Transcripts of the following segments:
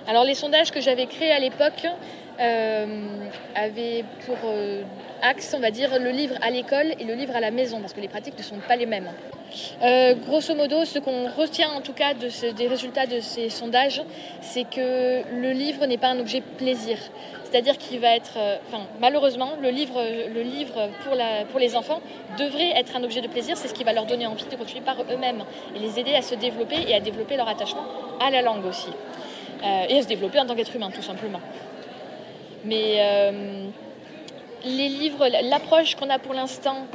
Alors les sondages que j'avais créés à l'époque avaient pour axe, on va dire, le livre à l'école et le livre à la maison, parce que les pratiques ne sont pas les mêmes. Grosso modo, ce qu'on retient en tout cas des résultats de ces sondages, c'est que le livre n'est pas un objet plaisir. C'est-à-dire qu'il va être, malheureusement, le livre pour les enfants devrait être un objet de plaisir. C'est ce qui va leur donner envie de continuer par eux-mêmes et les aider à se développer et à développer leur attachement à la langue aussi. Et à se développer en tant qu'être humain, tout simplement. Mais les livres, l'approche qu'on a pour l'instant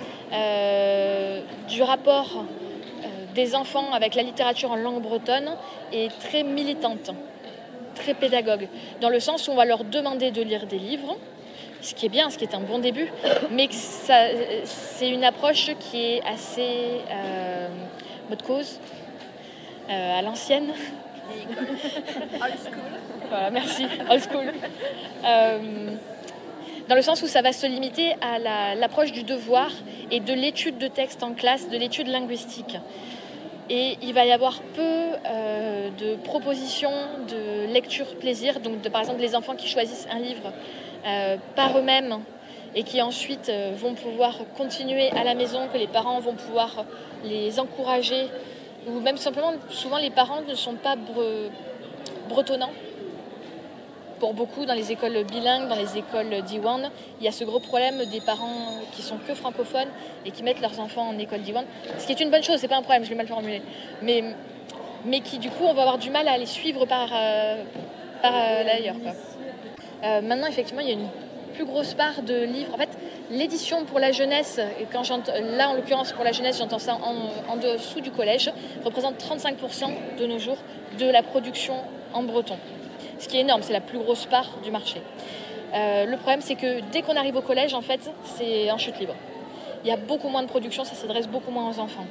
du rapport des enfants avec la littérature en langue bretonne est très militante, très pédagogue, dans le sens où on va leur demander de lire des livres, ce qui est bien, ce qui est un bon début, mais c'est une approche qui est assez mode cause, à l'ancienne. Old school. Voilà, merci, old school. Dans le sens où ça va se limiter à l'approche du devoir et de l'étude de texte en classe, de l'étude linguistique. Et il va y avoir peu de propositions de lecture plaisir, donc par exemple les enfants qui choisissent un livre par eux-mêmes et qui ensuite vont pouvoir continuer à la maison, que les parents vont pouvoir les encourager, ou même simplement, souvent les parents ne sont pas bretonnants. Pour beaucoup, dans les écoles bilingues, dans les écoles Diwan, il y a ce gros problème des parents qui sont que francophones et qui mettent leurs enfants en école Diwan, ce qui est une bonne chose, c'est pas un problème, je l'ai mal formulé, mais qui du coup on va avoir du mal à les suivre par l'ailleurs, quoi. Maintenant, effectivement, il y a une plus grosse part de livres. En fait, l'édition pour la jeunesse, et là en l'occurrence pour la jeunesse, j'entends ça en dessous du collège, représente 35% de nos jours de la production en breton. Ce qui est énorme, c'est la plus grosse part du marché. Le problème, c'est que dès qu'on arrive au collège, en fait, c'est en chute libre. Il y a beaucoup moins de production, ça s'adresse beaucoup moins aux enfants.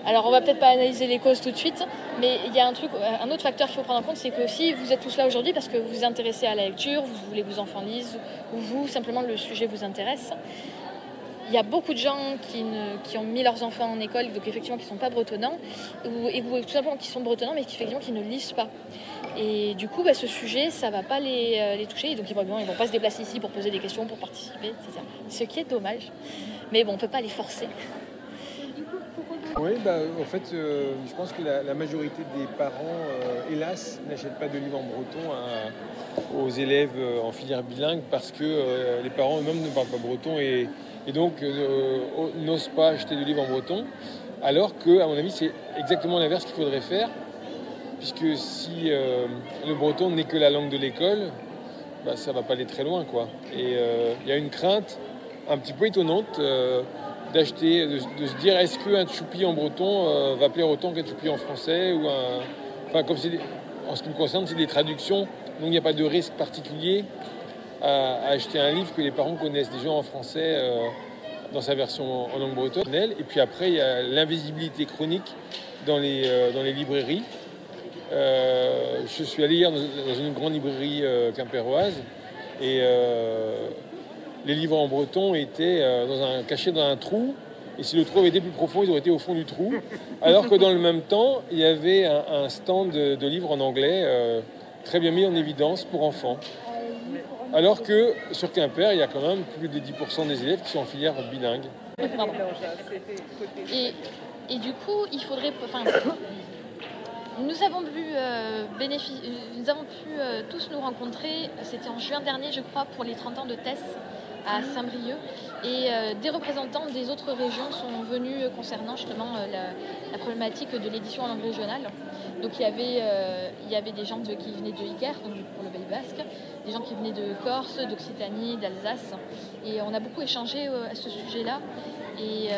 Alors, on va peut-être pas analyser les causes tout de suite, mais il y a un autre facteur qu'il faut prendre en compte, c'est que si vous êtes tous là aujourd'hui parce que vous vous intéressez à la lecture, vous voulez que vos enfants lisent, ou vous, simplement, le sujet vous intéresse, il y a beaucoup de gens qui ont mis leurs enfants en école, donc effectivement qui ne sont pas bretonnants, ou tout simplement qui sont bretonnants, mais qui effectivement qui ne lisent pas. Et du coup, ce sujet, ça ne va pas les toucher, et donc ils vont pas se déplacer ici pour poser des questions, pour participer, etc. Ce qui est dommage, mais bon, on ne peut pas les forcer. Oui, en fait, je pense que la majorité des parents, hélas, n'achètent pas de livres en breton aux élèves en filière bilingue parce que les parents eux-mêmes ne parlent pas breton et donc n'osent pas acheter de livres en breton, alors que, à mon avis, c'est exactement l'inverse qu'il faudrait faire, puisque si le breton n'est que la langue de l'école, ça va pas aller très loin, quoi. Et il y a une crainte un petit peu étonnante d'acheter, de se dire est-ce qu'un tchoupi en breton va plaire autant qu'un tchoupi en français ou comme en ce qui me concerne, c'est des traductions, donc il n'y a pas de risque particulier à acheter un livre que les parents connaissent déjà en français dans sa version en langue bretonne. Et puis après, il y a l'invisibilité chronique dans les librairies. Je suis allé hier dans une grande librairie quimpéroise et les livres en breton étaient cachés dans un trou. Et si le trou avait été plus profond, ils auraient été au fond du trou. Alors que dans le même temps, il y avait un stand de livres en anglais très bien mis en évidence pour enfants. Alors que sur Quimper, il y a quand même plus de 10% des élèves qui sont en filière bilingue. Et du coup, il faudrait... Nous avons pu tous nous rencontrer, c'était en juin dernier, je crois, pour les 30 ans de Tess à Saint-Brieuc. Et des représentants des autres régions sont venus concernant justement la problématique de l'édition en langue régionale. Donc il y avait des gens qui venaient de Iker, donc pour le Pays Basque, des gens qui venaient de Corse, d'Occitanie, d'Alsace. Et on a beaucoup échangé à ce sujet-là. Et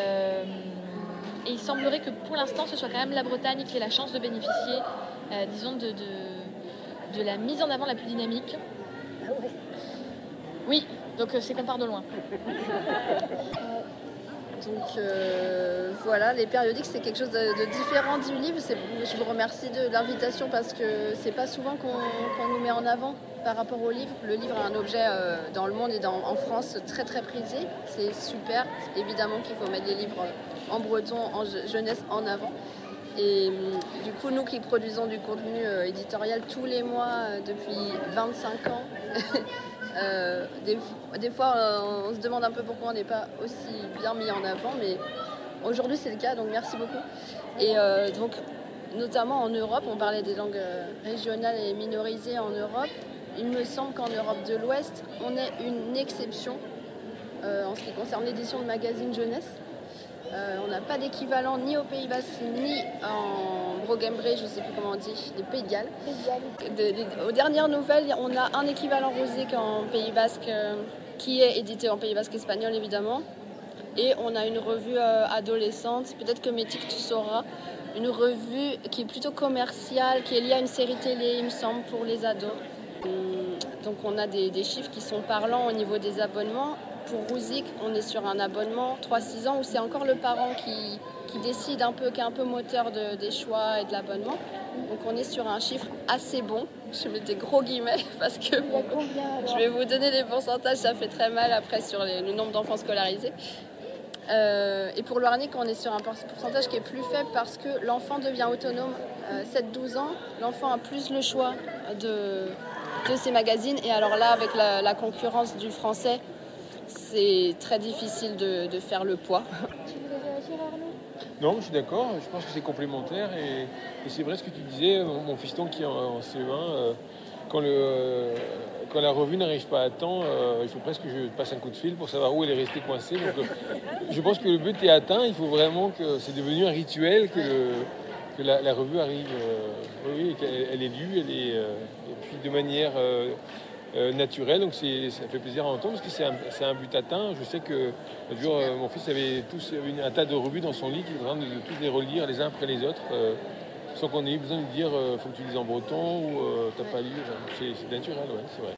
il semblerait que pour l'instant, ce soit quand même la Bretagne qui ait la chance de bénéficier, disons, de la mise en avant la plus dynamique. Ah ouais. Oui, donc c'est qu'on part de loin. Donc voilà, les périodiques, c'est quelque chose de différent du livre. Je vous remercie de l'invitation parce que c'est pas souvent qu'on nous met en avant par rapport au livre. Le livre est un objet dans le monde et en France très très prisé. C'est super. Évidemment qu'il faut mettre les livres en breton, en jeunesse en avant. Et du coup, nous qui produisons du contenu éditorial tous les mois depuis 25 ans, des fois on se demande un peu pourquoi on n'est pas aussi bien mis en avant, mais aujourd'hui c'est le cas, donc merci beaucoup. Et donc notamment en Europe, on parlait des langues régionales et minorisées en Europe. Il me semble qu'en Europe de l'Ouest, on est une exception en ce qui concerne l'édition de magazines jeunesse. On n'a pas d'équivalent ni au Pays Basque ni en Brogembray, je ne sais plus comment on dit, les Pays de Galles. Aux dernières nouvelles, on a un équivalent Rosic en Pays Basque qui est édité en Pays Basque espagnol évidemment. Et on a une revue adolescente, peut-être que Métic tu sauras, une revue qui est plutôt commerciale, qui est liée à une série télé, il me semble, pour les ados. Donc on a des chiffres qui sont parlants au niveau des abonnements. Pour Rouzic, on est sur un abonnement 3-6 ans où c'est encore le parent qui décide un peu, qui est un peu moteur des choix et de l'abonnement. Donc on est sur un chiffre assez bon. Je mets des gros guillemets parce que je vais vous donner des pourcentages, ça fait très mal après sur le nombre d'enfants scolarisés. Et pour Loarnic, on est sur un pourcentage qui est plus faible parce que l'enfant devient autonome. 7-12 ans, l'enfant a plus le choix de ces magazines. Et alors là, avec la concurrence du français, c'est très difficile de faire le poids. Tu voulais réagir, Arnaud ? Non, je suis d'accord, je pense que c'est complémentaire et c'est vrai ce que tu disais, mon fiston qui est en CE1, quand la revue n'arrive pas à temps, il faut presque que je passe un coup de fil pour savoir où elle est restée coincée. Donc, je pense que le but est atteint, il faut vraiment que c'est devenu un rituel que la revue arrive, oui, qu'elle est lue, et puis de manière naturelle, donc ça fait plaisir à entendre parce que c'est un but atteint. Je sais que mon fils avait un tas de revues dans son lit qu'il est en train de tous les relire les uns après les autres, sans qu'on ait eu besoin de lui dire faut que tu lises en breton ou t'as pas lu. C'est naturel, ouais, c'est vrai.